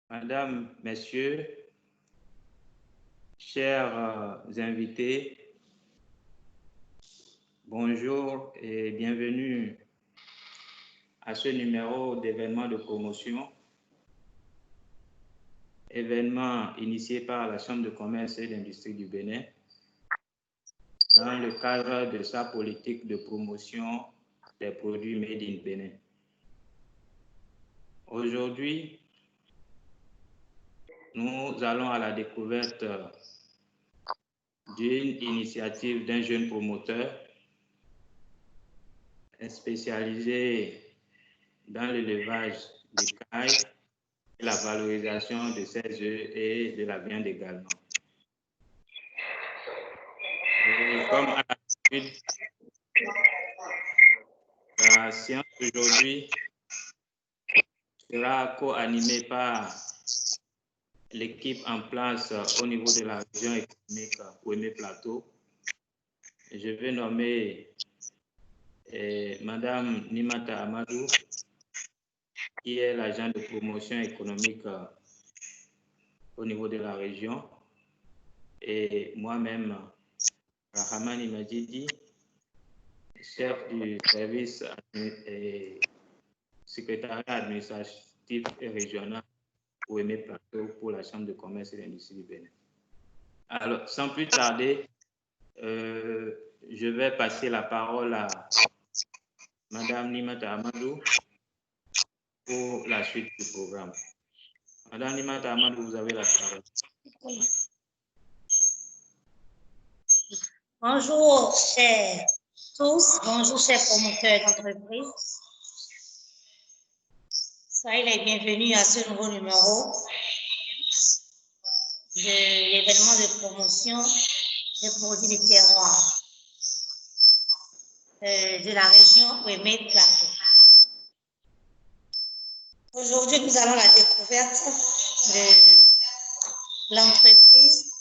Madame, Messieurs, chers invités, bonjour et bienvenue à ce numéro d'événement de promotion, événement initié par la Chambre de commerce et d'industrie du Bénin dans le cadre de sa politique de promotion des produits Made in Bénin. Aujourd'hui, nous allons à la découverte d'une initiative d'un jeune promoteur spécialisé dans l'élevage des cailles et la valorisation de ses œufs et de la viande également. Et comme à l'habitude, la séance d'aujourd'hui sera co-animée par l'équipe en place au niveau de la région économique Ouémé Plateau. Je vais nommer Madame Nimata Amadou, qui est l'agent de promotion économique au niveau de la région, et moi-même, Rahamani Majidi, chef du service secrétariat administratif et régional Ouémé Plateau pour la Chambre de commerce et d'industrie du Bénin. Alors, sans plus tarder, je vais passer la parole à Madame Nimata Amadou pour la suite du programme. Madame Nimata Amadou, vous avez la parole. Bonjour, chers tous. Bonjour, chers promoteurs d'entreprise. Soyez les bienvenus à ce nouveau numéro de l'événement de promotion des produits de terroir de la région Ouémé Plateau. Aujourd'hui, nous allons à la découverte de l'entreprise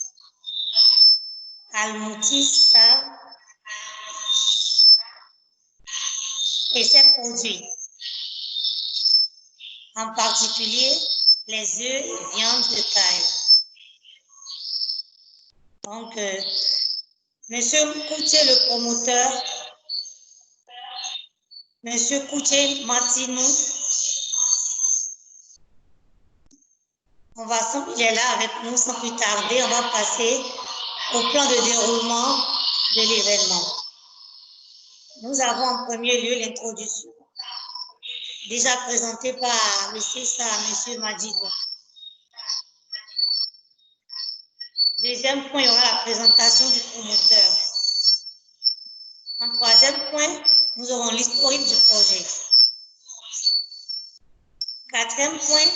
Almoutis et ses produits, en particulier les œufs et viandes de caille. Donc, Monsieur Koutié, le promoteur, Monsieur Koutié Martinou, il est là avec nous sans plus tarder. On va passer au plan de déroulement de l'événement. Nous avons en premier lieu l'introduction, déjà présentée par le CSA, M. Majidou. Deuxième point, il y aura la présentation du promoteur. En troisième point, nous aurons l'historique du projet. Quatrième point,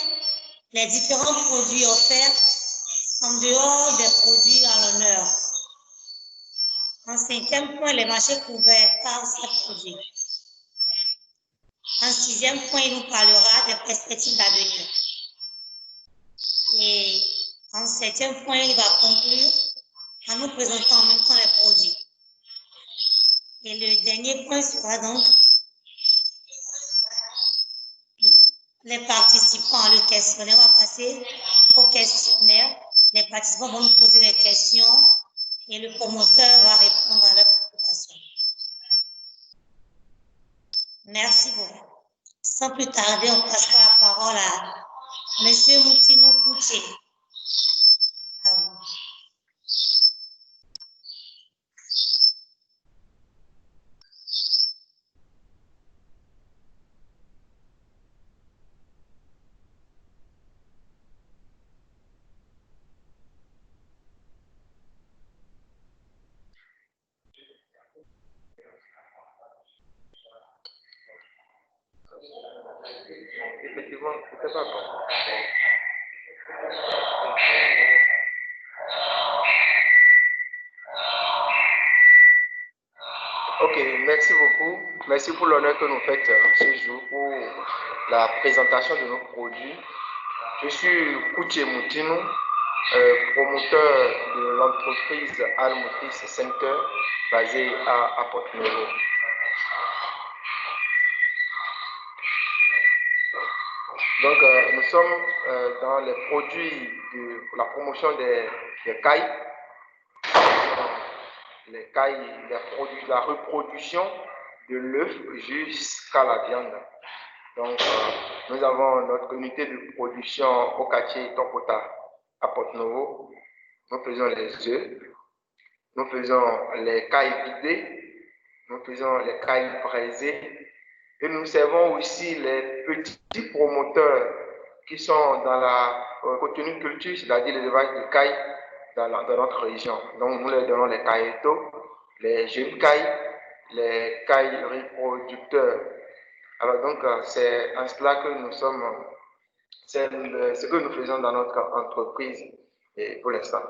les différents produits offerts en dehors des produits à l'honneur. En cinquième point, les marchés couverts par ces produits. En sixième point, il nous parlera des perspectives d'avenir. Et en septième point, il va conclure en nous présentant en même temps les produits. Et le dernier point sera donc les participants. Le questionnaire va passer au questionnaire. Les participants vont nous poser des questions et le promoteur va répondre à leurs préoccupations. Merci beaucoup. Sans plus tarder, on passera la parole à M. Moutino Koutié. À vous. Effectivement, c'est pas bon. Ok, merci beaucoup. Merci pour l'honneur que nous faites ce jour pour la présentation de nos produits. Je suis Koutié Moutinou, promoteur de l'entreprise Almoutis Center basée à Porto-Novo. Donc, nous sommes dans les produits de la promotion des cailles, les cailles, les produits de la reproduction de l'œuf jusqu'à la viande. Donc, nous avons notre unité de production au quartier Topota à Porto-Novo. Nous faisons les œufs, nous faisons les cailles vidées, nous faisons les cailles braisées et nous servons aussi les petits promoteurs qui sont dans la contenu culture, c'est-à-dire l'élevage de cailles dans notre région. Donc, nous leur donnons les cailletos, les jeunes cailles, les cailles reproducteurs. Alors, donc, c'est en cela que nous sommes, c'est ce que nous faisons dans notre entreprise et pour l'instant.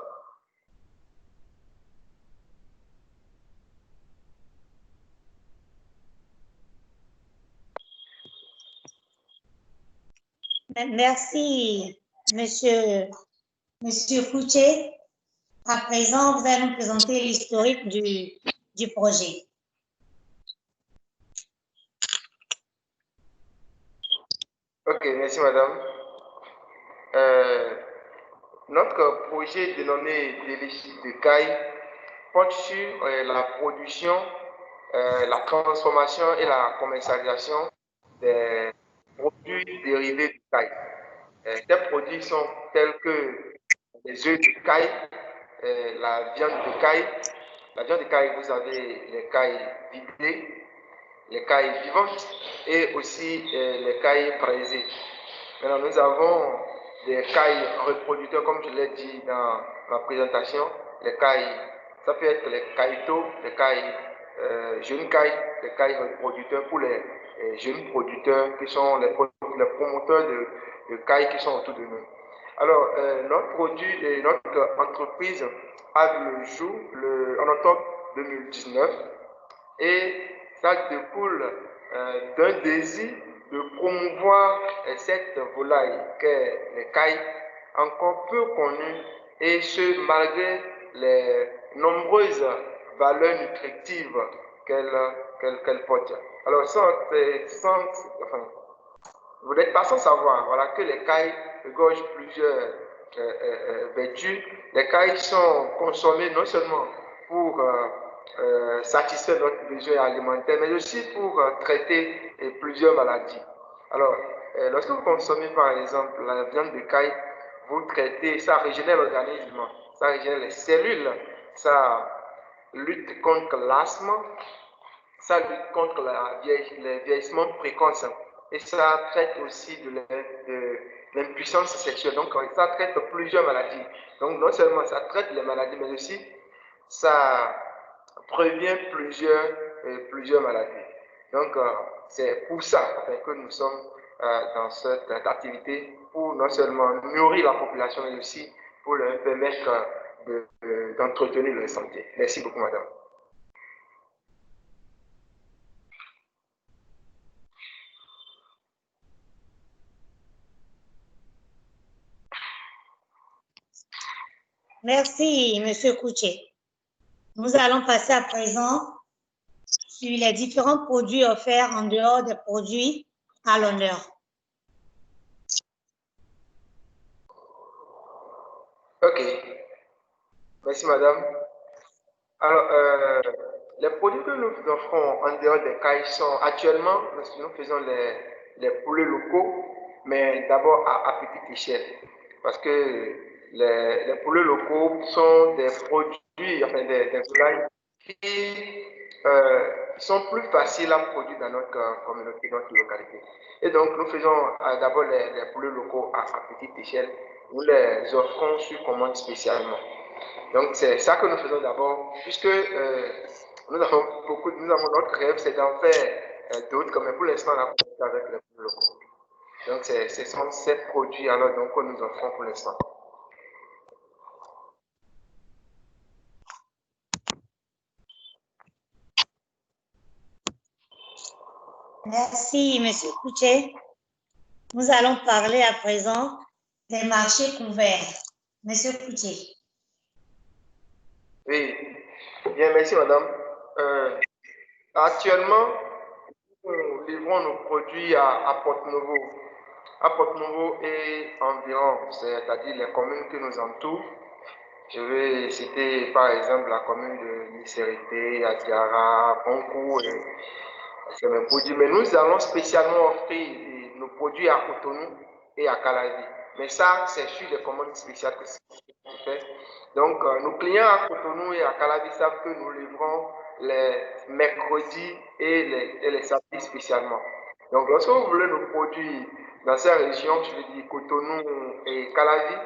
Merci, Monsieur Fouché. À présent, vous allez nous présenter l'historique du projet. Ok, merci madame. Notre projet dénommé Délices de caille porte sur la production, la transformation et la commercialisation des produits dérivés de caille. Ces produits sont tels que les œufs de caille, la viande de caille. La viande de caille, vous avez les cailles vidées, les cailles vivantes et aussi les cailles braisées. Maintenant, nous avons des cailles reproducteurs, comme je l'ai dit dans ma présentation. Les cailles, ça peut être les cailletos, les cailles jeunes cailles, les cailles reproducteurs pour les jeunes producteurs qui sont les promoteurs de cailles qui sont autour de nous. Alors, notre produit et notre entreprise a vu le jour en octobre 2019 et ça découle d'un désir de promouvoir cette volaille qu'est les cailles, encore peu connue, et ce malgré les nombreuses valeurs nutritives qu'elle porte. Alors, vous n'êtes pas sans savoir voilà, que les cailles regorgent plusieurs vertus. Les cailles sont consommées non seulement pour satisfaire notre besoin alimentaire, mais aussi pour traiter plusieurs maladies. Alors, lorsque vous consommez par exemple la viande de caille, vous traitez, ça régénère l'organisme, ça régénère les cellules, ça lutte contre l'asthme, ça lutte contre le vieillissement précoce et ça traite aussi de l'impuissance sexuelle. Donc, ça traite plusieurs maladies. Donc, non seulement ça traite les maladies, mais aussi ça prévient plusieurs maladies. Donc, c'est pour ça que nous sommes dans cette activité, pour non seulement nourrir la population, mais aussi pour leur permettre d'entretenir leur santé. Merci beaucoup, madame. Merci, Monsieur Kouché. Nous allons passer à présent sur les différents produits offerts en dehors des produits à l'honneur. Ok. Merci, madame. Alors, les produits que nous offrons en dehors des cailles sont actuellement, nous faisons les poulets locaux, mais d'abord à petite échelle. Parce que les poulets locaux sont des produits, enfin des volailles qui sont plus faciles à produire dans notre communauté, dans notre localité. Et donc, nous faisons d'abord les poulets locaux à petite échelle. Nous les offrons sur commande spécialement. Donc, c'est ça que nous faisons d'abord, puisque nous avons notre rêve, c'est d'en faire d'autres, mais pour l'instant, on a commencé avec les poulets locaux. Donc, ce sont ces produits alors donc, que nous offrons pour l'instant. Merci, Monsieur Kouché. Nous allons parler à présent des marchés couverts. Monsieur Kouché. Oui, bien, merci madame. Actuellement, nous livrons nos produits à Porto-Novo, À Porto-Novo et environ, c'est-à-dire les communes qui nous entourent, je vais citer par exemple la commune de Nisserité, Adiara, Boncourt et c'est mes produits. Mais nous allons spécialement offrir nos produits à Cotonou et à Calavi. Mais ça, c'est sur des commandes spéciales que c'est fait. Donc, nos clients à Cotonou et à Calavi savent que nous livrons les mercredis et les samedis spécialement. Donc, lorsque vous voulez nos produits dans ces régions, je veux dire Cotonou et Calavi,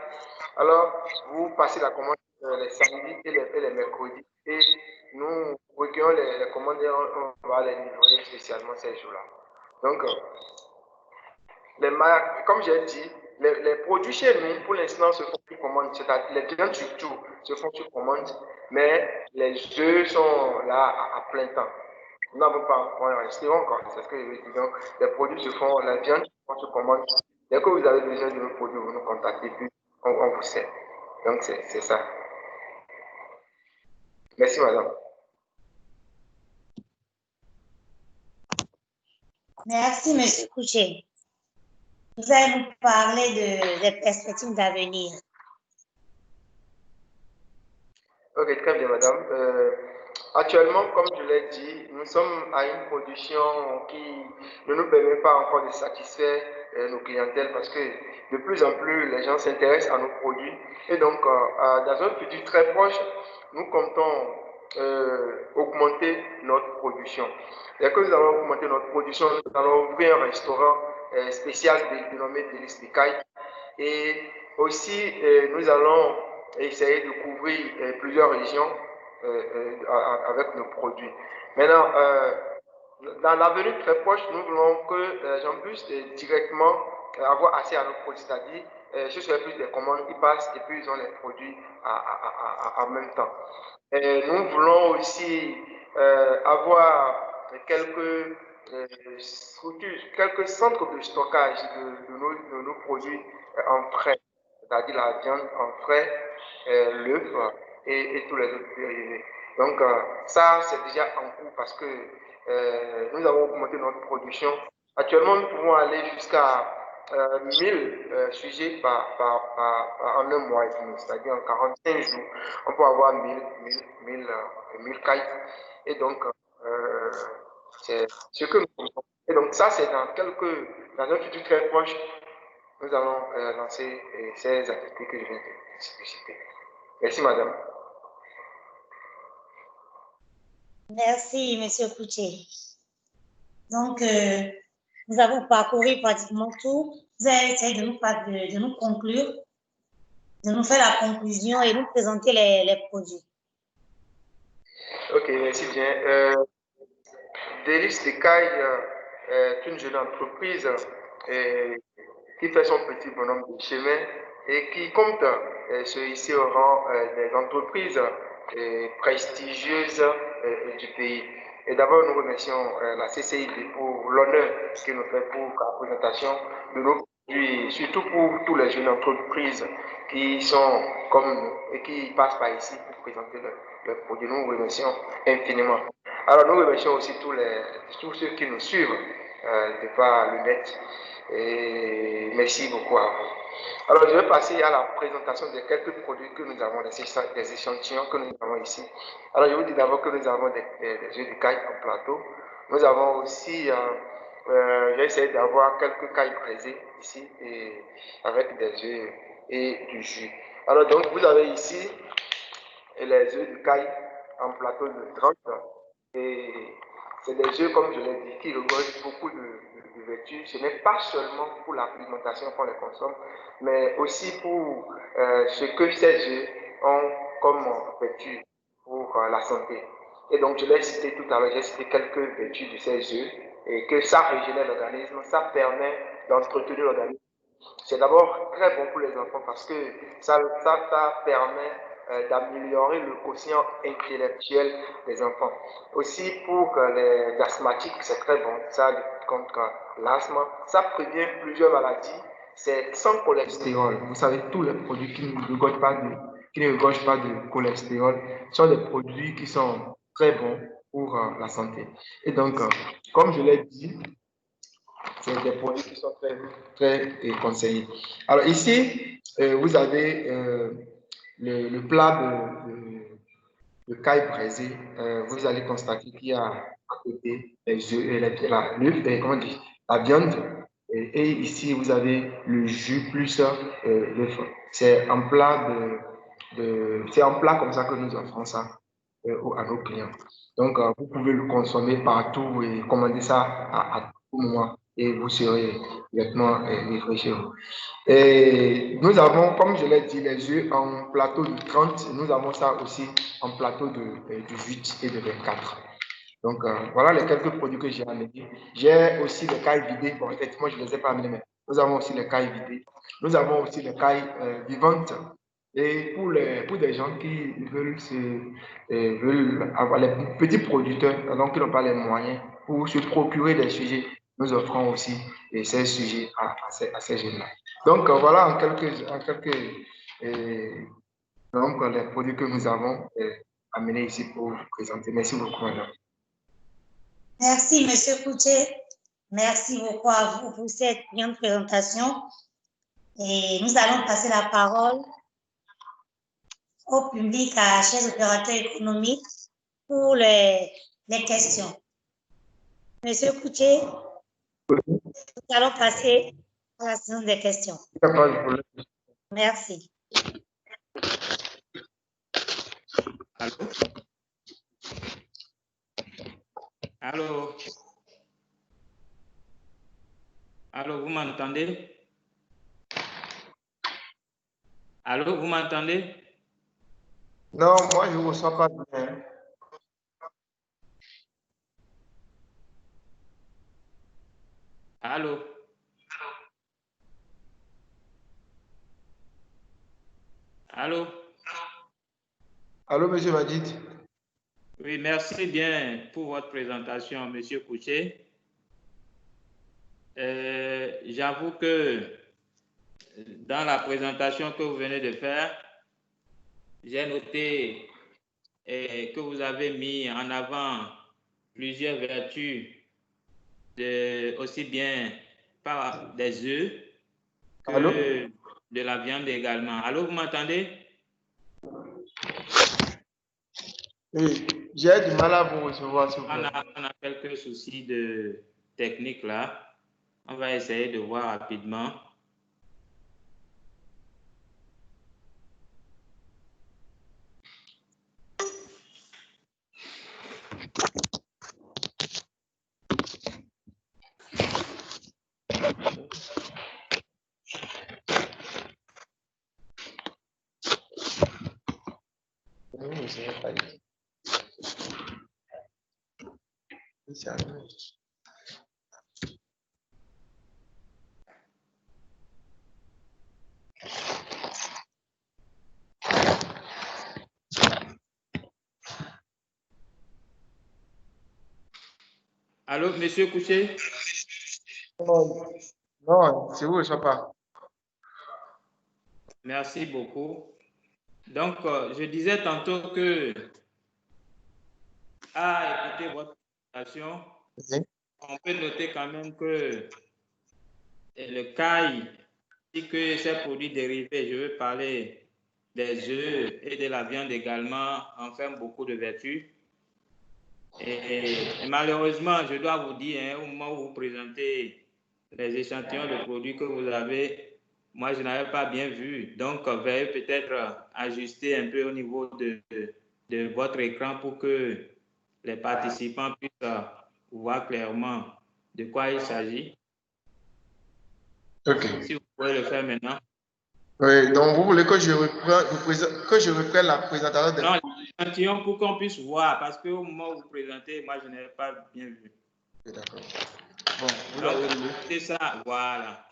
alors vous passez la commande les samedis et les mercredis. Et nous recueillons les commandes et on va les livrer spécialement ces jours-là. Donc, comme j'ai dit, les produits chez nous, pour l'instant, se font sur commande. C'est-à-dire, les viandes surtout se font sur commande, mais les œufs sont là à plein temps. Nous n'avons pas encore un restaurant encore, c'est ce que je veux dire. Donc, les produits se font, la viande se font sur commande. Dès que vous avez besoin de nos produits, vous nous contactez, puis on vous sert. Donc, c'est ça. Merci, madame. Merci, monsieur Couché. Vous allez nous parler des perspectives d'avenir. Ok, très bien, madame. Actuellement, comme je l'ai dit, nous sommes à une production qui ne nous permet pas encore de satisfaire nos clientèles parce que de plus en plus, les gens s'intéressent à nos produits. Et donc, dans un futur très proche, nous comptons augmenter notre production. Dès que nous allons augmenter notre production, nous allons ouvrir un restaurant spécial dénommé Délices d'Écaille. Et aussi, nous allons essayer de couvrir plusieurs régions avec nos produits. Maintenant, dans l'avenir très proche, nous voulons que les gens puissent directement avoir accès à nos produits, c'est-à-dire, ce serait plus des commandes, ils passent et puis ils ont les produits en même temps. Et nous voulons aussi avoir quelques structures, quelques centres de stockage de nos produits en frais, c'est-à-dire la viande en frais, l'œuf et tous les autres dérivés. Donc, ça, c'est déjà en cours parce que nous avons augmenté notre production. Actuellement, nous pouvons aller jusqu'à 1000 sujets en un mois et demi, c'est-à-dire en 45 jours, on peut avoir 1000 kites. Et donc, c'est ce que nous faisons. Et donc, ça, c'est dans un futur très proche, nous allons lancer ces activités que je viens de citer. Merci, madame. Merci, monsieur Couché. Donc, nous avons parcouru pratiquement tout. Vous allez essayer de nous conclure, de nous faire la conclusion et nous présenter les produits. Ok, merci bien. Délices d'Écaille est une jeune entreprise qui fait son petit bonhomme de chemin et qui compte se hisser au rang des entreprises prestigieuses du pays. Et d'abord, nous remercions la CCID pour l'honneur qu'elle nous fait pour la présentation de nos produits, surtout pour toutes les jeunes entreprises qui sont comme nous et qui passent par ici pour présenter leurs produits. Nous remercions infiniment. Alors, nous remercions aussi tous ceux qui nous suivent de par le net. Et merci beaucoup à vous. Alors, je vais passer à la présentation de quelques produits que nous avons, des échantillons que nous avons ici. Alors, je vous dis d'abord que nous avons des œufs d'écaille en plateau. Nous avons aussi, j'ai essayé d'avoir quelques cailles braisées ici, et avec des œufs et du jus. Alors, donc, vous avez ici les œufs d'écaille en plateau de 30. Et c'est des œufs, comme je l'ai dit, qui regorgent beaucoup de vertus. Ce n'est pas seulement pour l'alimentation qu'on les consomme, mais aussi pour ce que ces œufs ont comme vertu pour la santé. Et donc, je l'ai cité tout à l'heure, j'ai cité quelques vertus de ces œufs, et que ça régénère l'organisme, ça permet d'entretenir l'organisme. C'est d'abord très bon pour les enfants parce que ça permet d'améliorer le quotient intellectuel des enfants. Aussi pour les asthmatiques, c'est très bon. Ça lutte contre l'asthme. Ça prévient plusieurs maladies. C'est sans cholestérol. Vous savez, tous les produits qui ne regorgent pas de cholestérol sont des produits qui sont très bons pour la santé. Et donc, comme je l'ai dit, c'est des produits qui sont très conseillés. Alors ici, vous avez le plat de caille braisée. Vous allez constater qu'il y a à côté les œufs, comment dire, la viande. Et ici, vous avez le jus plus l'œuf. C'est un plat c'est un plat comme ça que nous offrons ça à nos clients. Donc, vous pouvez le consommer partout et commander ça à tout moment et vous serez directement livré chez vous. Et nous avons, comme je l'ai dit, les œufs en plateau de 30. Nous avons ça aussi en plateau de 8 et de 24. Donc, voilà les quelques produits que j'ai amenés. J'ai aussi les cailles vidées. Bon, effectivement, je ne les ai pas amenés, mais nous avons aussi les cailles vidées. Nous avons aussi les cailles vivantes. Et pour des gens qui veulent avoir les petits producteurs, donc qui n'ont pas les moyens pour se procurer des sujets, nous offrons aussi ces sujets à ces jeunes-là. Donc, voilà donc, les produits que nous avons amenés ici pour vous présenter. Merci beaucoup, madame. Merci, M. Kouché. Merci beaucoup à vous pour cette brillante présentation. Et nous allons passer la parole au public, à chers opérateurs économiques, pour les questions. Monsieur Kouché, nous allons passer à la séance des questions. Merci. Allô? Allô? Allô, vous m'entendez? Allô, vous m'entendez? Non, moi, je ne vous reçois pas bien. Allô? Allô? Allô, monsieur Majid? Oui, merci bien pour votre présentation, monsieur Kouché. J'avoue que dans la présentation que vous venez de faire, j'ai noté que vous avez mis en avant plusieurs vertus, aussi bien par des œufs que Allô? de la viande également. Allô, vous m'entendez? Oui, j'ai du mal à vous recevoir, s'il vous plaît. On a quelques soucis de technique là. On va essayer de voir rapidement. Allô, monsieur Kouché? Non, c'est vous, je ne sais pas. Merci beaucoup. Donc, je disais tantôt que, à écouter votre présentation, on peut noter quand même que le caille, ainsi que ces produits dérivés, je veux parler des œufs et de la viande également, enferment beaucoup de vertus. Et malheureusement, je dois vous dire, au moment où vous présentez les échantillons de produits que vous avez, moi, je n'avais pas bien vu. Donc, veuillez peut-être ajuster un peu au niveau de votre écran pour que les participants puissent voir clairement de quoi il s'agit. Ok. Si vous pouvez le faire maintenant. Oui, donc vous voulez que je reprenne la présentation Non, l'échantillon pour qu'on puisse voir, parce qu'au moment où vous présentez, moi, je n'avais pas bien vu. D'accord. Bon, vous Donc, avez lu. c'est ça, voilà.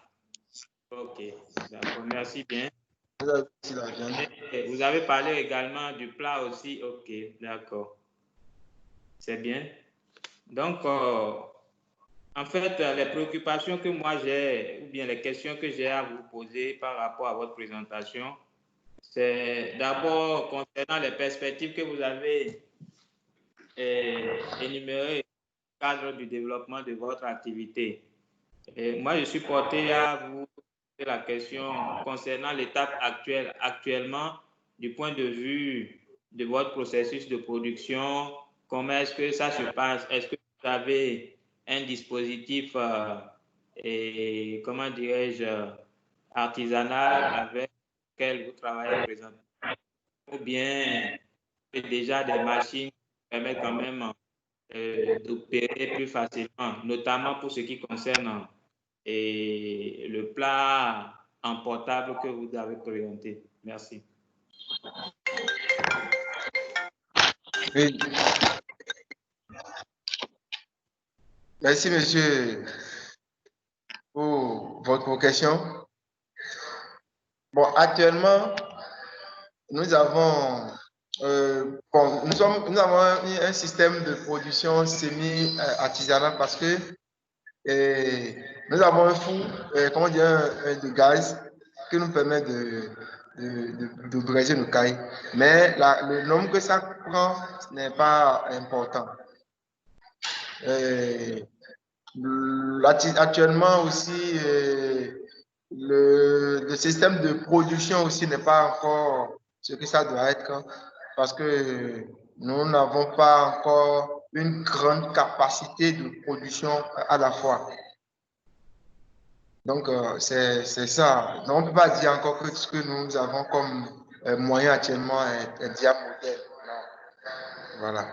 Ok, d'accord, merci bien. Vous avez aussi la viande. Et vous avez parlé également du plat aussi, ok, d'accord. C'est bien. Donc, en fait, les préoccupations que moi j'ai, ou bien les questions que j'ai à vous poser par rapport à votre présentation, c'est d'abord concernant les perspectives que vous avez énumérées dans le cadre du développement de votre activité. Et moi, je suis porté à vous poser la question concernant l'étape actuelle. Actuellement, du point de vue de votre processus de production, comment est-ce que ça se passe? Est-ce que vous avez un dispositif, et, comment dirais-je, artisanal avec lequel vous travaillez présentement? Ou bien déjà des machines qui permettent quand même d'opérer plus facilement, notamment pour ce qui concerne le plat emportable que vous avez présenté. Merci. Oui. Merci, monsieur, pour votre question. Bon, actuellement, nous avons, nous avons un système de production semi-artisanal parce que nous avons un four, comment dire, de gaz qui nous permet de braiser nos cailles. Mais le nombre que ça prend n'est pas important. Actuellement aussi, le système de production aussi n'est pas encore ce que ça doit être parce que nous n'avons pas encore une grande capacité de production à la fois. Donc, c'est ça. Donc, on ne peut pas dire encore que ce que nous avons comme moyen actuellement est bien moderne. Non. Voilà.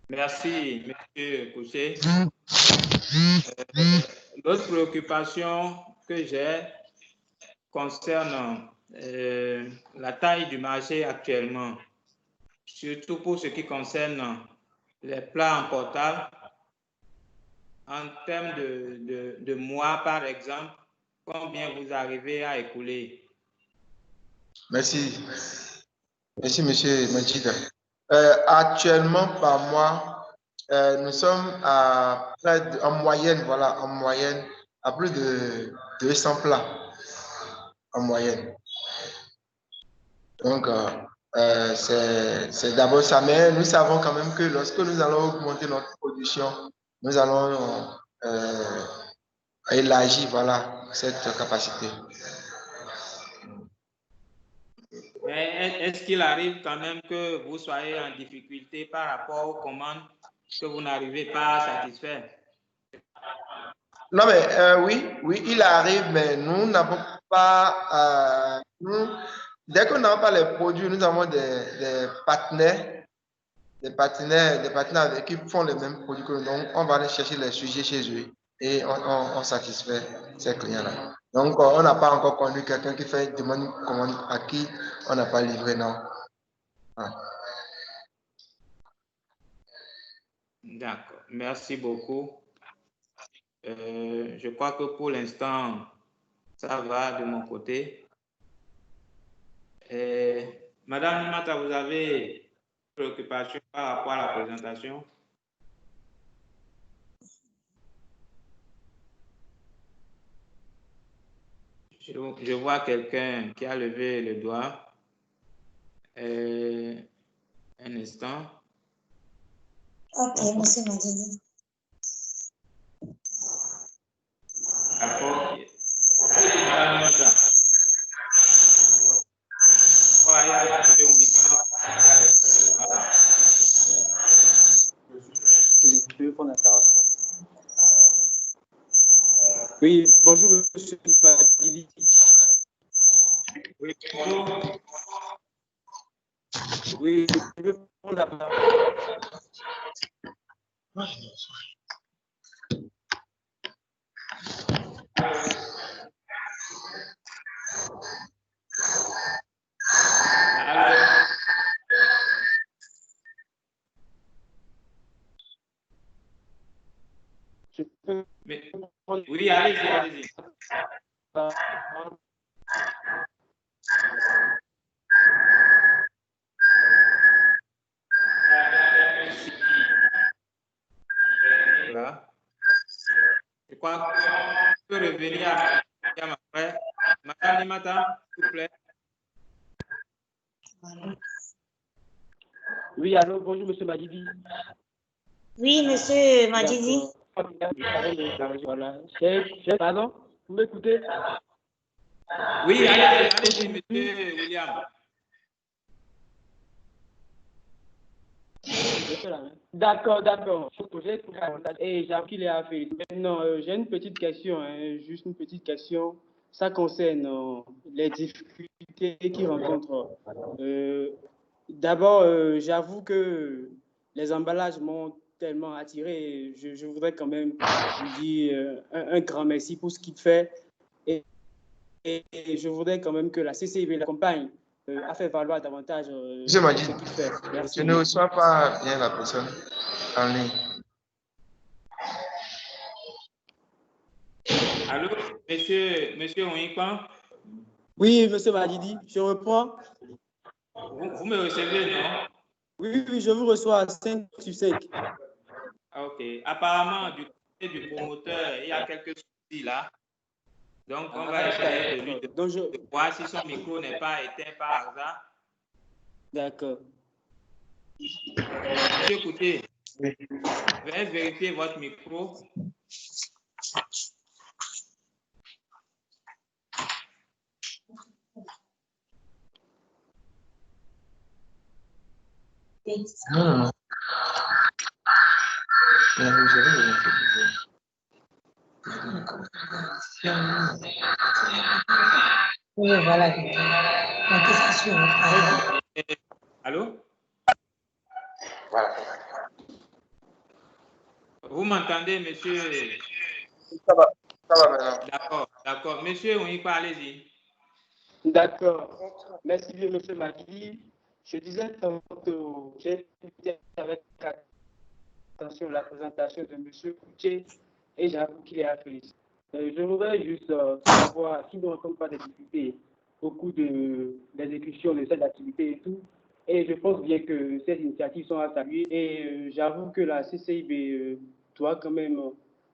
Merci, M. Couché. L'autre préoccupation que j'ai concerne la taille du marché actuellement, surtout pour ce qui concerne les plats emportables. En termes de mois, par exemple, combien vous arrivez à écouler? Merci. Merci, monsieur Majid. Actuellement, par mois, nous sommes à près en moyenne, voilà, en moyenne, à plus de 200 plats en moyenne. Donc, c'est d'abord ça, mais nous savons quand même que lorsque nous allons augmenter notre production, nous allons élargir, voilà, cette capacité. Mais est-ce qu'il arrive quand même que vous soyez en difficulté par rapport aux commandes que vous n'arrivez pas à satisfaire? Non, mais oui, il arrive, mais nous n'avons pas, dès qu'on n'a pas les produits, nous avons des partenaires avec qui font les mêmes produits que nous. Donc, on va aller chercher les sujets chez eux et on satisfait ces clients-là. Donc, on n'a pas encore connu quelqu'un qui fait une commande à qui on n'a pas livré, non. Ah. D'accord, merci beaucoup. Je crois que pour l'instant, ça va de mon côté. Madame Nimata, vous avez une préoccupation par rapport à la présentation? Je vois quelqu'un qui a levé le doigt. Un instant. Ok, monsieur Madjidi. D'accord. Madame Nimata. Oui, bonjour, monsieur Madjidi. Oui, bonjour. Oui, je veux prendre la parole. Oui, allez-y, allez-y. Voilà. Je crois qu'on peut revenir à ma frère. Madame Nimata, s'il vous plaît. Oui, allô, bonjour, monsieur Madjidi. Oui, monsieur Madjidi. Voilà. Pardon, vous m'écoutez? Oui, allez-y, monsieur William. D'accord. Et j'avoue qu'il est à faire. Maintenant, j'ai une petite question, hein, juste une petite question. Ça concerne les difficultés qu'ils rencontrent. D'abord, j'avoue que les emballages m'ont tellement attiré. Je voudrais quand même lui dire un grand merci pour ce qu'il fait. Et je voudrais quand même que la CCIB l'accompagne à faire valoir davantage ce qu'il fait. Merci. Je ne reçois pas bien la personne en ligne. Allô, monsieur Onikpan? Oui, monsieur Madidi, je reprends. Vous me recevez, non? Oui, je vous reçois à 5 sur 5. Ok. Apparemment, du côté du promoteur, il y a quelques soucis là. Donc, on va essayer de lui de voir si son micro n'est pas éteint par hasard. D'accord. Monsieur Couté, veuillez vérifier votre micro. Non. Oui, voilà. Allô? Voilà. Vous m'entendez, monsieur? Ça va maintenant. D'accord. Monsieur Onikpa, allez-y. D'accord. Merci bien, monsieur Madidi. Je disais que j'ai écouté avec attention la présentation de monsieur Koutié et j'avoue qu'il est à féliciter. Je voudrais juste savoir s'il ne rencontre pas des difficultés au cours de l'exécution de cette activité et tout. Et je pense bien que ces initiatives sont à saluer. Et j'avoue que la CCIB doit quand même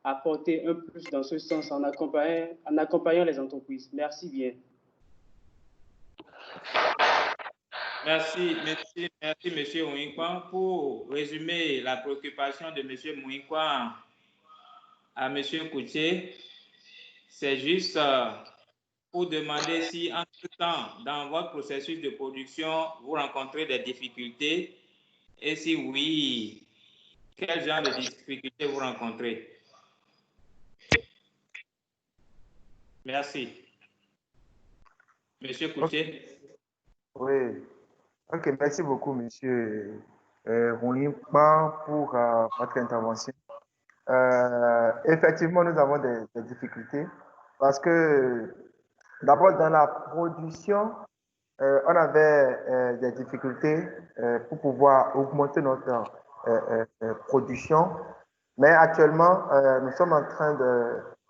apporter un plus dans ce sens en accompagnant les entreprises. Merci bien. Merci, monsieur Ouinkwan. Pour résumer la préoccupation de monsieur Ouinkwan à monsieur Koutié, c'est juste pour demander si, entre-temps, dans votre processus de production, vous rencontrez des difficultés et si oui, quel genre de difficultés vous rencontrez? Merci. Monsieur Koutié. Oui. Ok, merci beaucoup, monsieur Roulimpan, pour votre intervention. Effectivement, nous avons des difficultés parce que d'abord dans la production, on avait des difficultés pour pouvoir augmenter notre production. Mais actuellement, nous sommes en train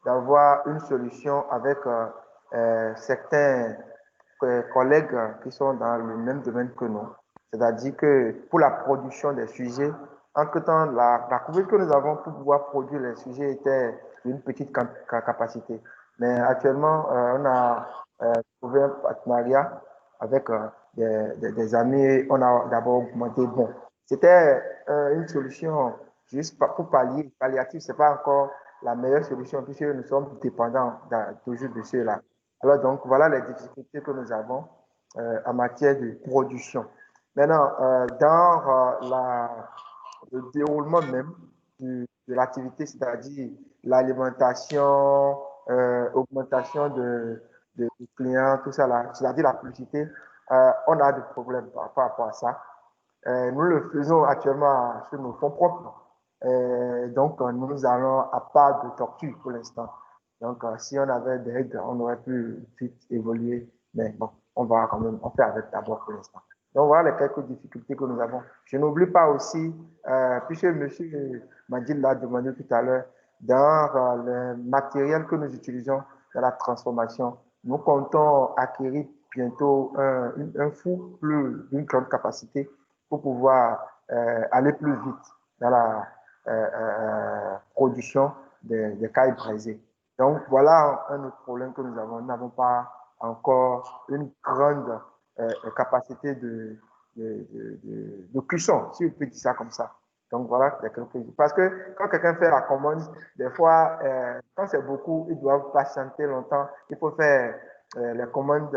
d'avoir une solution avec certains collègues qui sont dans le même domaine que nous. C'est-à-dire que pour la production des sujets, entre-temps, la couverture que nous avons pour pouvoir produire les sujets était d'une petite capacité. Mais actuellement, on a trouvé un partenariat avec des amis. On a d'abord augmenté. Bon, c'était une solution juste pour palliatif. Ce n'est pas encore la meilleure solution puisque nous sommes dépendants toujours de ceux-là. Alors donc, voilà les difficultés que nous avons en matière de production. Maintenant, dans le déroulement même de l'activité, c'est-à-dire l'alimentation, augmentation de clients, tout ça, c'est-à-dire la publicité, on a des problèmes par rapport à ça. Nous le faisons actuellement sur nos fonds propres. Donc, nous allons à pas de tortue pour l'instant. Donc, si on avait des aides, on aurait pu vite évoluer. Mais bon, on va quand même, on fait avec d'abord pour l'instant. Donc, voilà les quelques difficultés que nous avons. Je n'oublie pas aussi, puisque M. Madil l'a demandé tout à l'heure, dans le matériel que nous utilisons dans la transformation, nous comptons acquérir bientôt un four d'une grande capacité pour pouvoir aller plus vite dans la production des cailles braisées. Donc, voilà un autre problème que nous avons. Nous n'avons pas encore une grande capacité de cuisson, si on peut dire ça comme ça. Donc voilà, parce que quand quelqu'un fait la commande, des fois, quand c'est beaucoup, ils doivent patienter longtemps. Il faut faire les commandes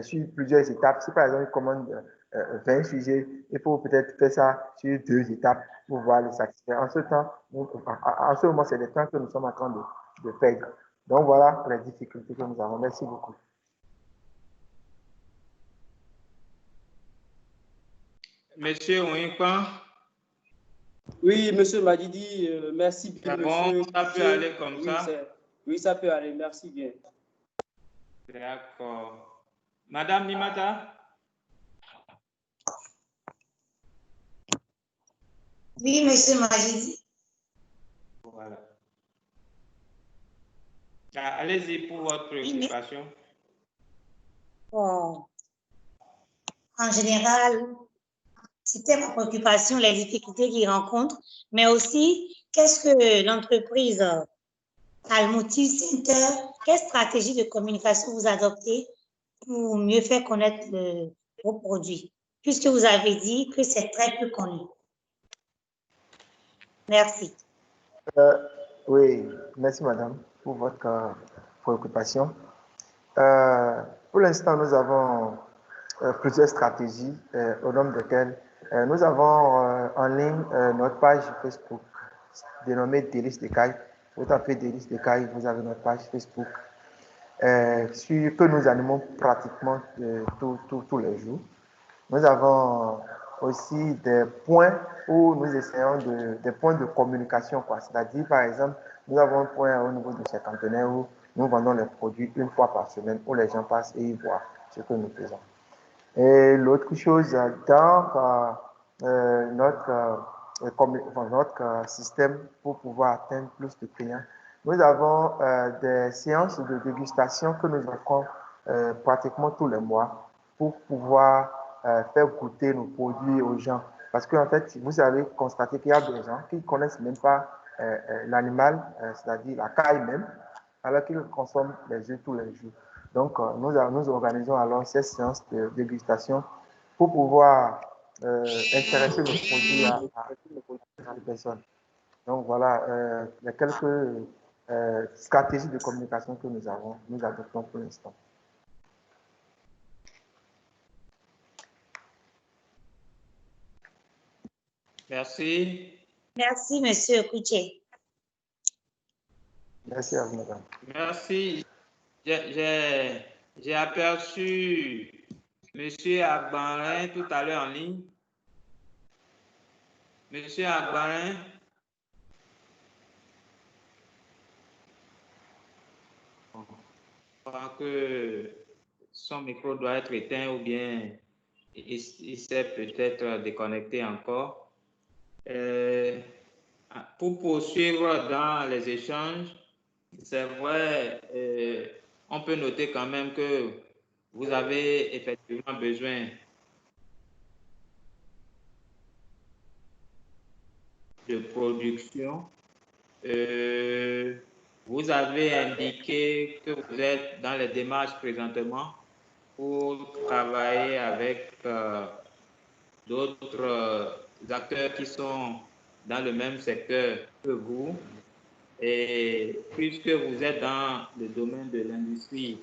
sur plusieurs étapes. Si par exemple, ils commandent 20 sujets, il faut peut-être faire ça sur 2 étapes pour pouvoir les satisfaire. En ce temps, en ce moment, c'est le temps que nous sommes en train de perdre. Donc voilà les difficultés que nous avons. Merci beaucoup. Monsieur Ouinkwan. Oui, monsieur Madidi, merci bien, monsieur. Bon, ça peut aller comme oui, ça? Oui, ça peut aller, merci bien. D'accord. Madame Nimata? Oui, monsieur Majidi. Voilà. Allez-y pour votre préoccupation. Bon. En général, c'était ma préoccupation, les difficultés qu'ils rencontrent, mais aussi, qu'est-ce que l'entreprise Almouti Center, quelle stratégie de communication vous adoptez pour mieux faire connaître vos produits, puisque vous avez dit que c'est très peu connu. Merci. Oui, merci madame pour votre préoccupation. Pour l'instant, nous avons plusieurs stratégies au nombre desquelles nous avons en ligne notre page Facebook dénommée Délices d'Écailles. Vous tapez Délices d'Écailles, vous avez notre page Facebook que nous animons pratiquement tous les jours. Nous avons aussi des points où nous essayons des points de communication, quoi. C'est-à-dire, par exemple, nous avons un point au niveau de Cinquantenaire où nous vendons les produits une fois par semaine, où les gens passent et ils voient ce que nous faisons. Et l'autre chose, dans notre système pour pouvoir atteindre plus de clients, nous avons des séances de dégustation que nous offrons pratiquement tous les mois pour pouvoir faire goûter nos produits aux gens. Parce qu'en fait, vous avez constaté qu'il y a des gens qui ne connaissent même pas l'animal, c'est-à-dire la caille même, alors qu'ils consomment les œufs tous les jours. Donc, nous organisons alors ces séances de dégustation pour pouvoir intéresser nos produits à des personnes. Donc, voilà les quelques stratégies de communication que nous adoptons pour l'instant. Merci. Merci, monsieur Kouché. Merci à vous, madame. Merci. J'ai aperçu monsieur Agbarin tout à l'heure en ligne. Monsieur Agbarin. Je crois que son micro doit être éteint ou bien il s'est peut-être déconnecté encore. Pour poursuivre dans les échanges, c'est vrai, on peut noter quand même que vous avez effectivement besoin de production. Vous avez indiqué que vous êtes dans les démarches présentement pour travailler avec d'autres acteurs qui sont dans le même secteur que vous. Et puisque vous êtes dans le domaine de l'industrie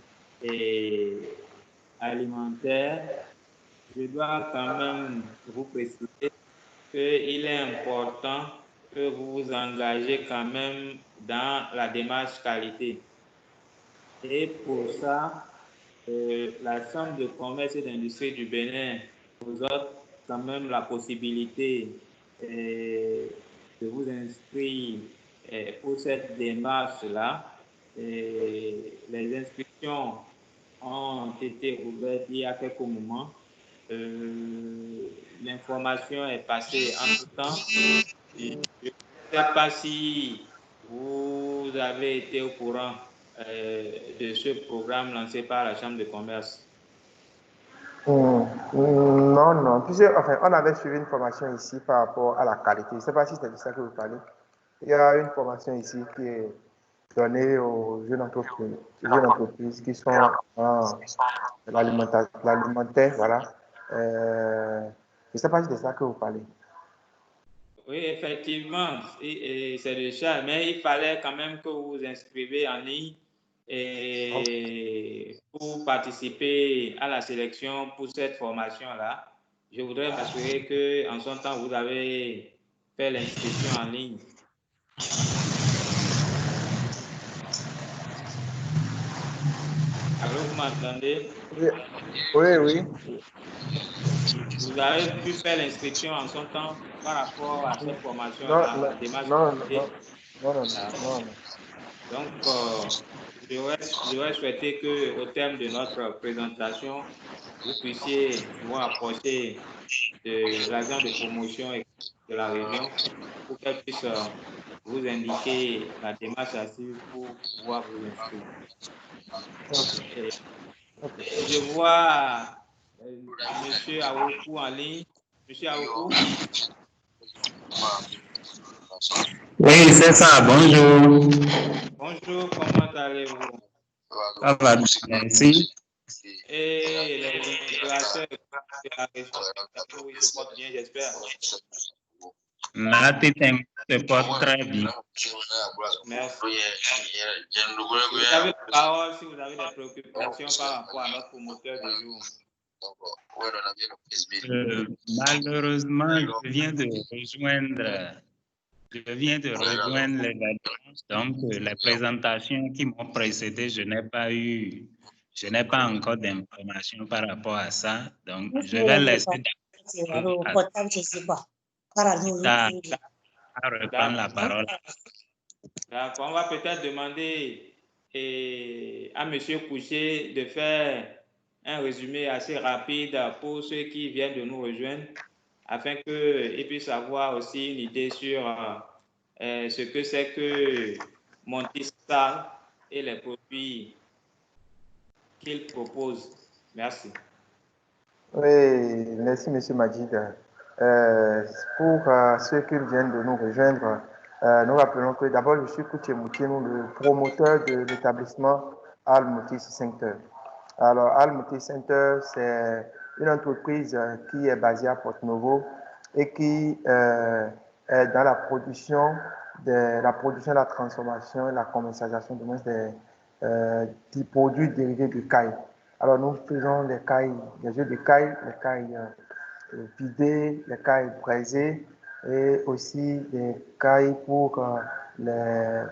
alimentaire, je dois quand même vous préciser qu'il est important que vous vous engagez quand même dans la démarche qualité. Et pour ça, la Chambre de commerce et d'industrie du Bénin vous offre quand même la possibilité de vous inscrire pour cette démarche-là. Les inscriptions ont été ouvertes il y a quelques moments. L'information est passée entre-temps. Je ne sais pas si vous avez été au courant de ce programme lancé par la Chambre de commerce. Non. Enfin, on avait suivi une formation ici par rapport à la qualité. Je ne sais pas si c'est de ça que vous parlez. Il y a une formation ici qui est donnée aux jeunes entreprises qui sont dans l'alimentaire, voilà. Je ne sais pas si c'est de ça que vous parlez. Oui, effectivement, et c'est le cas, mais il fallait quand même que vous vous inscrivez en ligne et pour participer à la sélection pour cette formation-là. Je voudrais m'assurer qu'en son temps, vous avez fait l'inscription en ligne. Allô, vous m'entendez? Oui. Vous avez pu faire l'inscription en son temps par rapport à cette formation-là, la démarche. Non. Donc, j'aurais souhaité qu'au terme de notre présentation, vous puissiez vous approcher de l'agent de promotion de la région pour qu'elle puisse vous indiquer la démarche à suivre pour pouvoir vous inscrire. Je vois M. Awoku en ligne. M. Awoku. Oui, c'est ça. Bonjour. Bonjour, comment allez-vous? Ça va bien, merci. Et les opérateurs de la région, ils se portent bien, j'espère. Nati se porte très bien. Merci. Vous avez la parole si vous avez des préoccupations par rapport à notre promoteur du jour. Malheureusement, je viens de rejoindre les annonces, donc les présentations qui m'ont précédé, je n'ai pas encore d'informations par rapport à ça, donc je vais laisser à reprendre la parole. D'accord, on va peut-être demander à M. Couché de faire un résumé assez rapide pour ceux qui viennent de nous rejoindre, afin qu'ils puissent avoir aussi une idée sur ce que c'est que Montistar et les produits qu'il propose. Merci. Oui, merci M. Majid. Pour ceux qui viennent de nous rejoindre, nous rappelons que d'abord je suis Kouché Moutinou, le promoteur de l'établissement Al Moutis Center. Alors Al Moutis Center, c'est une entreprise qui est basée à Porto Novo et qui est dans la production, la transformation et la commercialisation des produits dérivés du caille. Alors, nous faisons des jeux de cailles, les cailles vidées, les cailles braisées et aussi des cailles pour les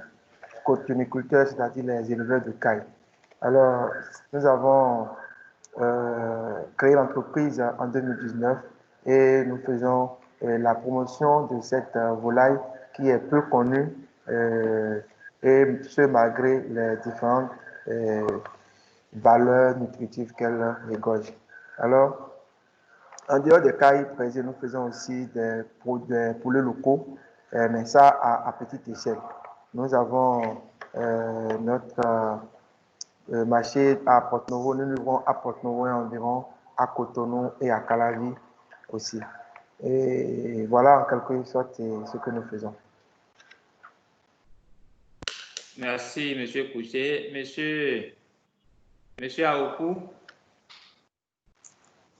cotoniculteurs, c'est-à-dire les éleveurs de cailles. Alors, nous avons créé l'entreprise en 2019 et nous faisons la promotion de cette volaille qui est peu connue et ce malgré les différentes valeurs nutritives qu'elle regorge. Alors, en dehors des cailles braisées, nous faisons aussi des poulets locaux, mais ça à petite échelle. Nous avons notre marché à Porto Novo, nous livrons à Porto Novo et environ à Cotonou et à Calavi aussi. Et voilà en quelque sorte ce que nous faisons. Merci, M. Couché. Monsieur Aoku.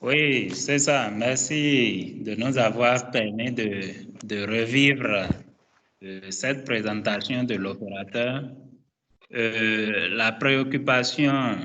Oui, c'est ça. Merci de nous avoir permis de revivre cette présentation de l'opérateur. La préoccupation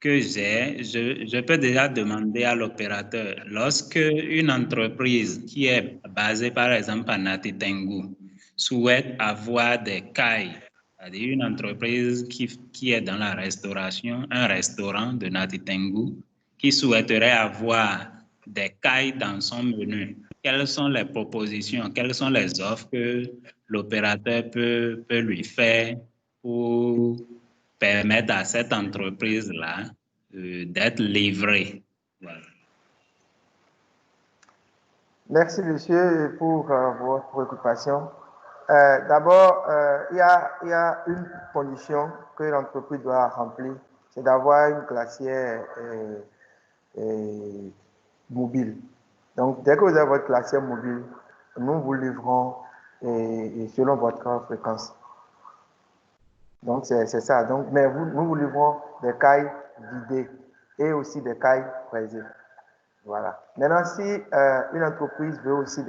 que j'ai, je peux déjà demander à l'opérateur, lorsque une entreprise qui est basée par exemple à Nati Tengu souhaite avoir des cailles, c'est-à-dire une entreprise qui est dans la restauration, un restaurant de Nati Tengu, qui souhaiterait avoir des cailles dans son menu, quelles sont les propositions, quelles sont les offres que l'opérateur peut lui faire pour permettre à cette entreprise-là d'être livrée. Voilà. Merci, monsieur, pour votre préoccupation. D'abord, il y a une condition que l'entreprise doit remplir, c'est d'avoir une glacière mobile. Donc, dès que vous avez votre glacière mobile, nous vous livrons selon votre fréquence. Donc, c'est ça. Donc, mais nous vous livrons des cailles vidées et aussi des cailles braisées. Voilà. Maintenant, si une entreprise veut aussi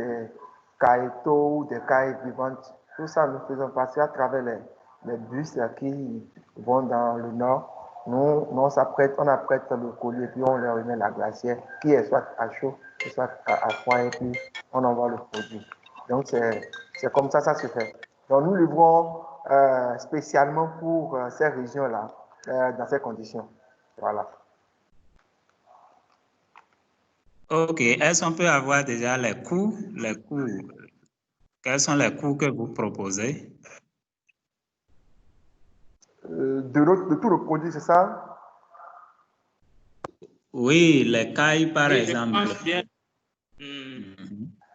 caïtos ou des cailles vivantes. Tout ça, nous faisons passer à travers les bus qui vont dans le nord. Nous, on apprête le collier, puis on leur remet la glacière, qui est soit à chaud, soit à froid, et puis on envoie le produit. Donc, c'est comme ça se fait. Donc, nous livrons spécialement pour ces régions-là, dans ces conditions. Voilà. OK. Est-ce qu'on peut avoir déjà les coûts? Quels sont les coûts que vous proposez? De tout le produit, c'est ça? Oui, les cailles, par exemple. Je pense bien.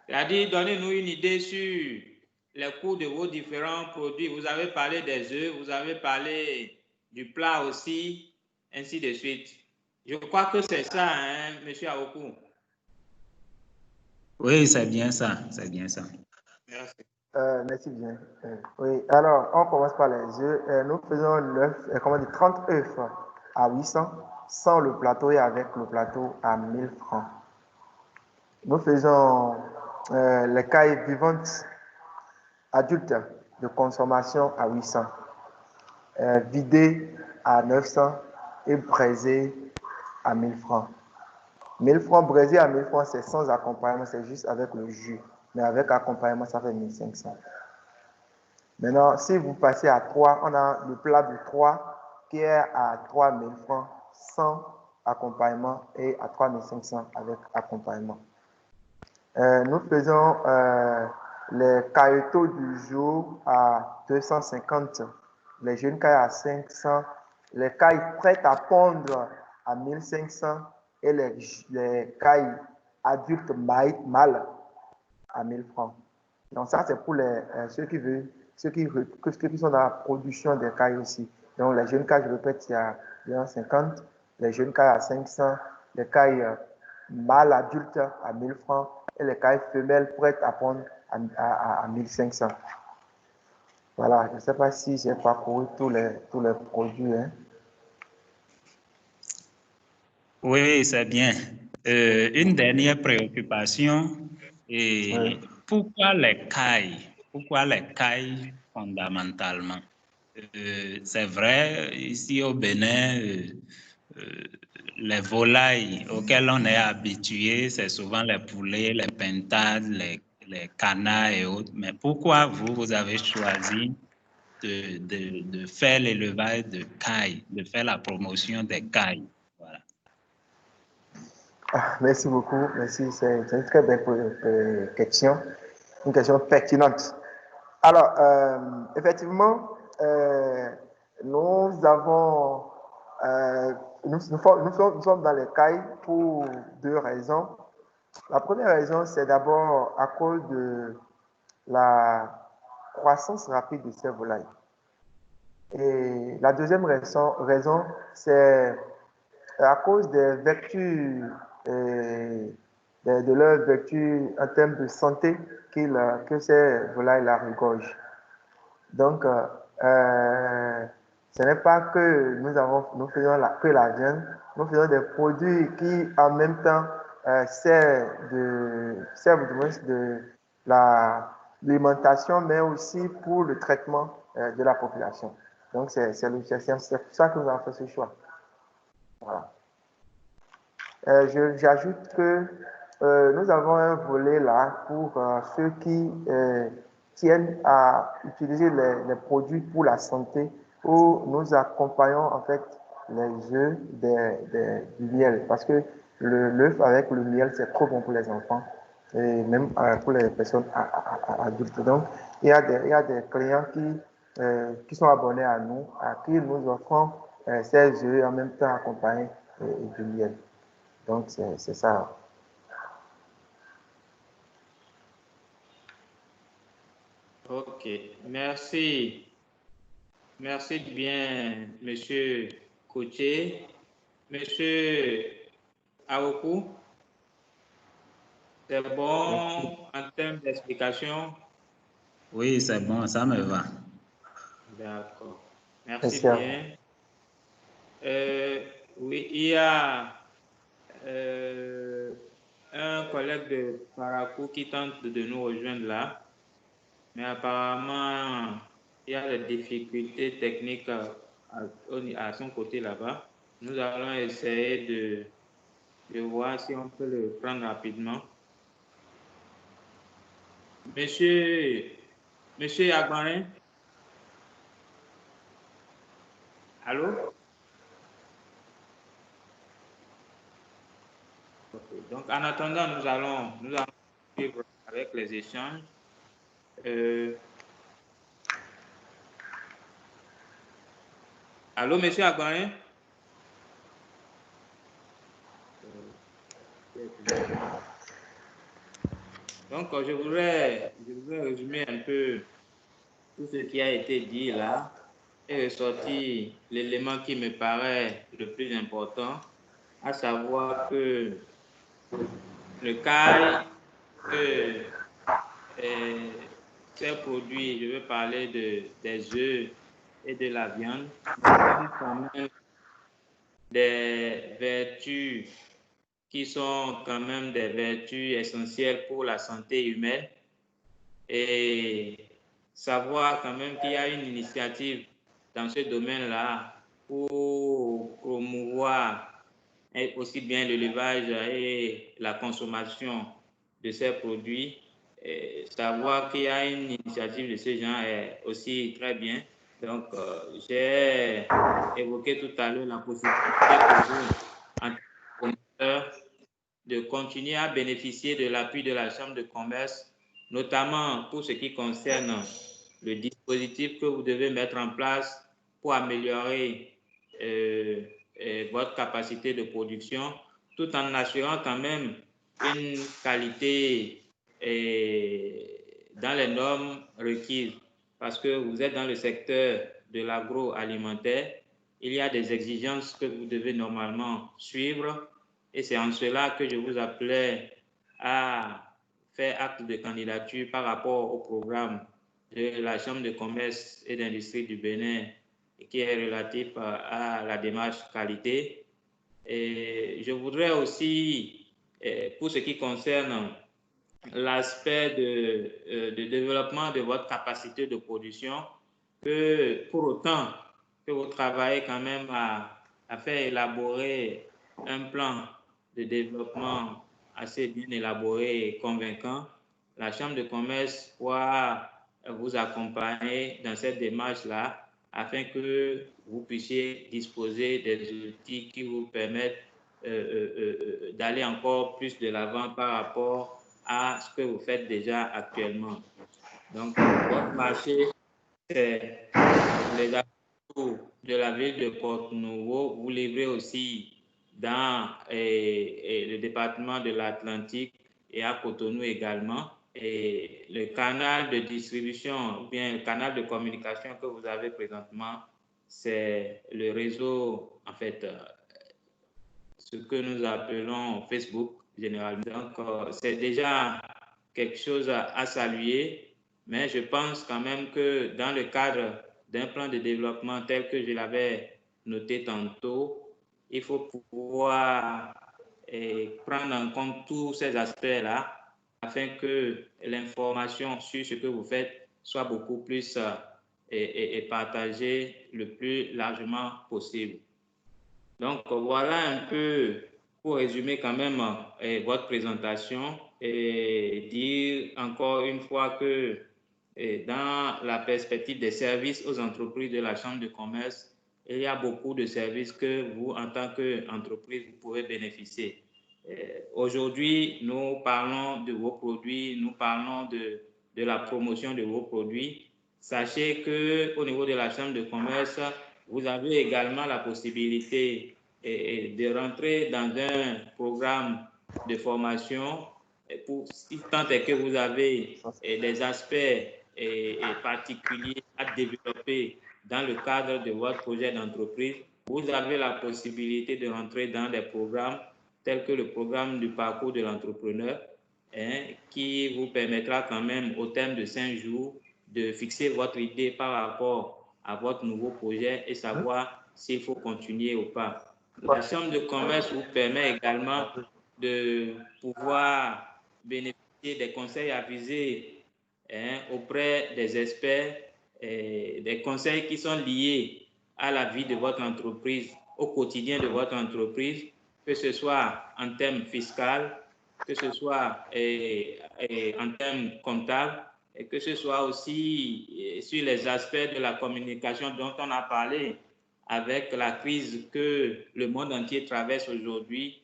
C'est-à-dire, donnez-nous une idée sur les coûts de vos différents produits. Vous avez parlé des œufs, vous avez parlé du plat aussi, ainsi de suite. Je crois que c'est ça, hein, M. Aoku. Oui, c'est bien ça. C'est bien ça. Merci. Merci bien. Oui, alors, on commence par les œufs. Nous faisons 30 œufs à 800, sans le plateau et avec le plateau à 1000 francs. Nous faisons les cailles vivantes adultes de consommation à 800, vidées à 900 et braisées à 1000 francs. 1000 francs braisés à 1000 francs, c'est sans accompagnement, c'est juste avec le jus. Mais avec accompagnement, ça fait 1500. Maintenant, si vous passez à 3, on a le plat de 3 qui est à 3000 francs sans accompagnement et à 3500 avec accompagnement. Nous faisons les cailletos du jour à 250, les jeunes cailles à 500, les cailles prêtes à pondre à 1500 et les cailles adultes mâles à 1000 francs. Donc ça, c'est pour ceux qui sont dans la production des cailles aussi. Donc les jeunes cailles, je répète, il y a 250, les jeunes cailles à 500, les cailles mâles adultes à 1000 francs et les cailles femelles prêtes à pondre à 1500. Voilà, je ne sais pas si j'ai parcouru tous les produits. Hein. Oui, c'est bien. Une dernière préoccupation. Et pourquoi les cailles? Pourquoi les cailles fondamentalement? C'est vrai, ici au Bénin, les volailles auxquelles on est habitué, c'est souvent les poulets, les pintades, les canards et autres. Mais pourquoi vous avez choisi de faire l'élevage de cailles, de faire la promotion des cailles? Voilà. Merci beaucoup. Merci, c'est une très belle question. Une question pertinente. Alors, effectivement, nous sommes dans les cailles pour deux raisons. La première raison, c'est d'abord à cause de la croissance rapide de ces volailles. Et la deuxième raison c'est à cause des vertus, de leurs vertus en termes de santé que ces volailles-là regorgent. Donc, ce n'est pas que nous faisons que la viande, nous faisons des produits qui, en même temps, servent de l'alimentation, mais aussi pour le traitement de la population. Donc, c'est pour ça que nous avons fait ce choix. Voilà. J'ajoute que nous avons un volet là pour ceux qui tiennent à utiliser les produits pour la santé, où nous accompagnons en fait les œufs du miel, parce que l'œuf avec le miel, c'est trop bon pour les enfants et même pour les personnes adultes. Donc, il y a des clients qui sont abonnés à nous, à qui nous offrons ces œufs en même temps accompagnés du miel. Donc, c'est ça. Ok, merci. Merci bien, Monsieur Coutier. Monsieur Aoku, c'est bon en termes d'explication? Oui, c'est bon, ça me va. D'accord. Merci bien. Oui, il y a un collègue de Parakou qui tente de nous rejoindre là, mais apparemment, il y a des difficultés techniques à son côté là-bas. Nous allons essayer de voir si on peut le prendre rapidement. Monsieur Agbarin? Allô? Okay. Donc, en attendant, nous allons suivre avec les échanges. Allô, monsieur Agbarin? Donc, je voudrais résumer un peu tout ce qui a été dit là et ressortir l'élément qui me paraît le plus important, à savoir que le cas que ces produits, je veux parler des œufs et de la viande, ont quand même des vertus qui sont quand même des vertus essentielles pour la santé humaine, et savoir quand même qu'il y a une initiative dans ce domaine-là pour promouvoir aussi bien l'élevage et la consommation de ces produits. Et savoir qu'il y a une initiative de ce genre est aussi très bien. Donc, j'ai évoqué tout à l'heure la possibilité pour vous, en tant que promoteur, de continuer à bénéficier de l'appui de la Chambre de commerce, notamment pour ce qui concerne le dispositif que vous devez mettre en place pour améliorer votre capacité de production, tout en assurant quand même une qualité dans les normes requises, parce que vous êtes dans le secteur de l'agroalimentaire, il y a des exigences que vous devez normalement suivre, et c'est en cela que je vous appelais à faire acte de candidature par rapport au programme de la Chambre de commerce et d'industrie du Bénin qui est relatif à la démarche qualité. Et je voudrais aussi, pour ce qui concerne l'aspect de développement de votre capacité de production, que pour autant que vous travaillez quand même à faire élaborer un plan de développement assez bien élaboré et convaincant, la Chambre de commerce pourra vous accompagner dans cette démarche-là afin que vous puissiez disposer des outils qui vous permettent d'aller encore plus de l'avant par rapport à ce que vous faites déjà actuellement. Donc, votre marché, c'est les alentours de la ville de Porto-Novo. Vous livrez aussi dans le département de l'Atlantique et à Cotonou également. Et le canal de distribution, ou bien le canal de communication que vous avez présentement, c'est le réseau, en fait, ce que nous appelons Facebook généralement. Donc, c'est déjà quelque chose à saluer, mais je pense quand même que dans le cadre d'un plan de développement tel que je l'avais noté tantôt, il faut pouvoir prendre en compte tous ces aspects-là afin que l'information sur ce que vous faites soit beaucoup plus partagée le plus largement possible. Donc, voilà un peu pour résumer quand même votre présentation et dire encore une fois que dans la perspective des services aux entreprises de la Chambre de commerce, il y a beaucoup de services que vous, en tant qu'entreprise, vous pouvez bénéficier. Aujourd'hui, nous parlons de vos produits, nous parlons de la promotion de vos produits. Sachez qu'au niveau de la Chambre de commerce, vous avez également la possibilité de rentrer dans un programme de formation si tant est que vous avez des aspects particuliers à développer dans le cadre de votre projet d'entreprise. Vous avez la possibilité de rentrer dans des programmes tels que le programme du parcours de l'entrepreneur, qui vous permettra quand même au terme de 5 jours de fixer votre idée par rapport à votre nouveau projet et savoir s'il faut continuer ou pas. La Chambre de commerce vous permet également de pouvoir bénéficier des conseils avisés auprès des experts, des conseils qui sont liés à la vie de votre entreprise, au quotidien de votre entreprise, que ce soit en termes fiscaux, que ce soit en termes comptables, et que ce soit aussi sur les aspects de la communication dont on a parlé avec la crise que le monde entier traverse aujourd'hui.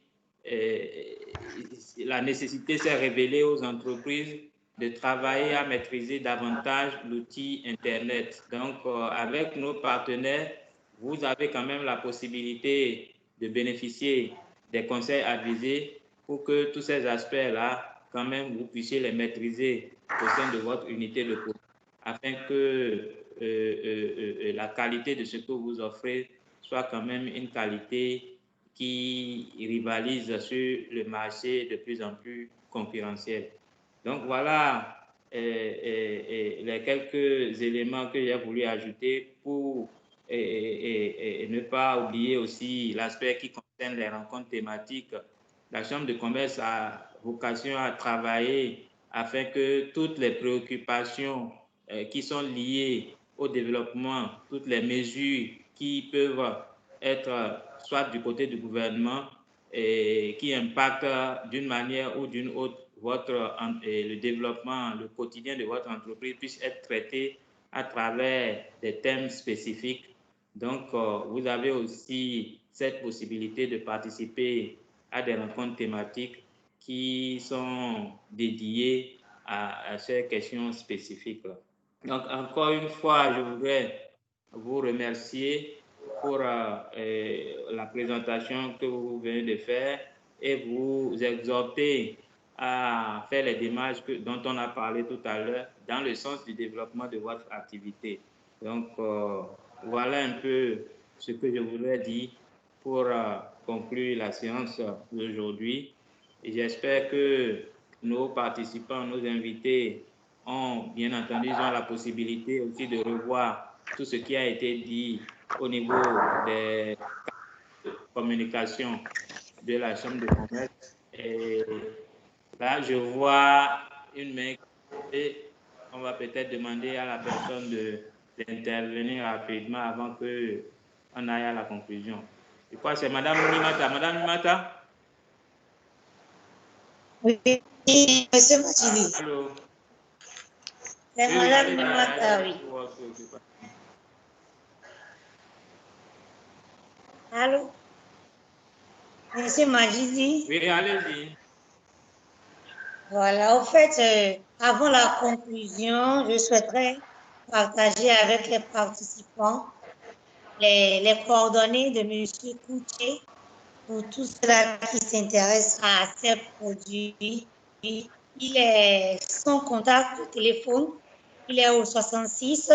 La nécessité s'est révélée aux entreprises de travailler à maîtriser davantage l'outil Internet. Donc, avec nos partenaires, vous avez quand même la possibilité de bénéficier des conseils avisés pour que tous ces aspects-là, quand même, vous puissiez les maîtriser au sein de votre unité de production, afin que la qualité de ce que vous offrez soit quand même une qualité qui rivalise sur le marché de plus en plus concurrentiel. Donc voilà les quelques éléments que j'ai voulu ajouter pour ne pas oublier aussi l'aspect qui concerne les rencontres thématiques. La Chambre de commerce a vocation à travailler afin que toutes les préoccupations qui sont liées au développement, toutes les mesures qui peuvent être soit du côté du gouvernement et qui impactent d'une manière ou d'une autre le développement, le quotidien de votre entreprise puisse être traité à travers des thèmes spécifiques. Donc, vous avez aussi cette possibilité de participer à des rencontres thématiques qui sont dédiées à ces questions spécifiques. Donc, encore une fois, je voudrais vous remercier pour la présentation que vous venez de faire et vous exhorter à faire les démarches dont on a parlé tout à l'heure dans le sens du développement de votre activité. Donc, voilà un peu ce que je voulais dire pour conclure la séance d'aujourd'hui. Et j'espère que nos participants, nos invités ont bien entendu, ils ont la possibilité aussi de revoir tout ce qui a été dit au niveau des communications de la Chambre de commerce. Et là, je vois une main et on va peut-être demander à la personne d'intervenir rapidement avant qu'on aille à la conclusion. Je crois que c'est Madame Nimata. Madame Nimata? Oui, monsieur Machidi. Allô? C'est Madame Nimata, oui. Allô? Monsieur Majidi? Oui, allez-y. Voilà, au fait, avant la conclusion, je souhaiterais partager avec les participants les coordonnées de M. Coutier pour tous ceux qui s'intéressent à ces produits. Il est son contact de téléphone, il est au 66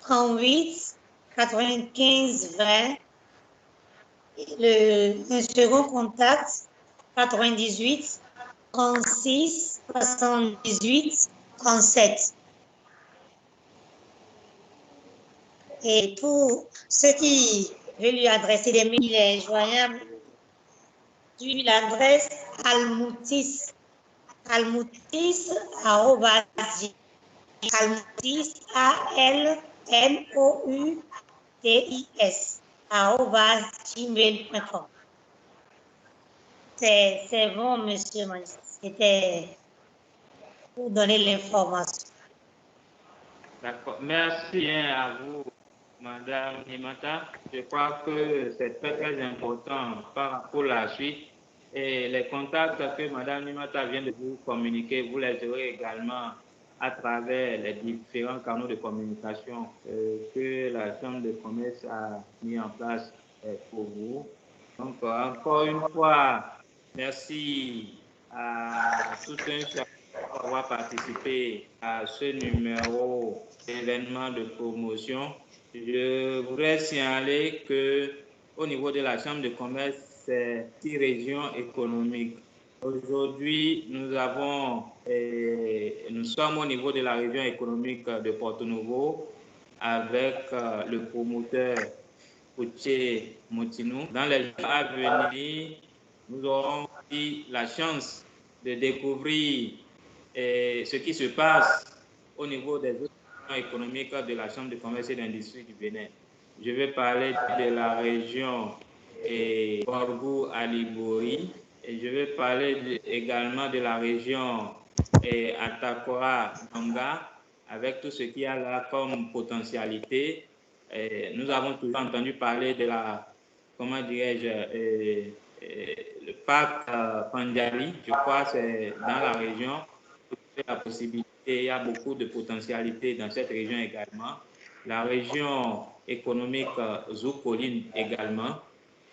38 95 20. Un second contact, 98 36 78 37. Et pour ceux qui veulent lui adresser des mails, il est joignable sur l'adresse almoutis, almoutis, @gmail.com. C'est bon, monsieur. C'était pour donner l'information. D'accord. Merci à vous, Madame Nimata. Je crois que c'est très, très important pour la suite. Et les contacts que Madame Nimata vient de vous communiquer, vous les aurez également à travers les différents canaux de communication que la Chambre de commerce a mis en place pour vous. Donc, encore une fois, merci à tout un chacun pour avoir participé à ce numéro d'événement de promotion. Je voudrais signaler que au niveau de la Chambre de commerce, c'est 6 régions économiques. Aujourd'hui, nous sommes au niveau de la région économique de Porto Novo avec le promoteur Coutier Moutinou. Dans les jours à venir, nous aurons aussi la chance de découvrir ce qui se passe au niveau des autres économiques de la Chambre de commerce et d'industrie du Bénin. Je vais parler de la région Borgou-Alibori et je vais parler également de la région Atakora-Nanga avec tout ce qu'il y a là comme potentialité. Nous avons toujours entendu parler de la, comment dirais-je, le parc Pandjali, je crois, c'est dans la région. La possibilité, il y a beaucoup de potentialités dans cette région également. La région économique Zoukoline également,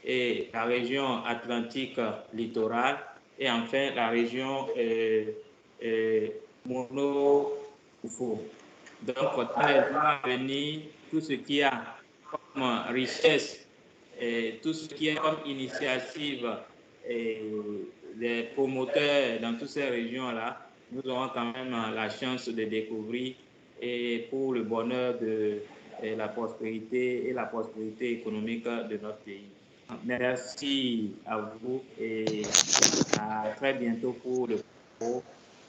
et la région atlantique littorale, et enfin la région Mono-Oufo. Donc, dans les mois à venir, tout ce qui a comme richesse, tout ce qui est comme initiative, les promoteurs dans toutes ces régions-là, nous aurons quand même la chance de découvrir et pour le bonheur de la prospérité et la prospérité économique de notre pays. Merci à vous et à très bientôt pour le propos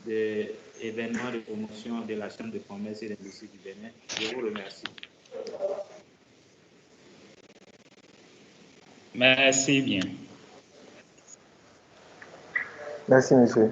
de l'événement de promotion de la Chambre de commerce et d'industrie du Bénin. Je vous remercie. Merci bien. Merci, monsieur.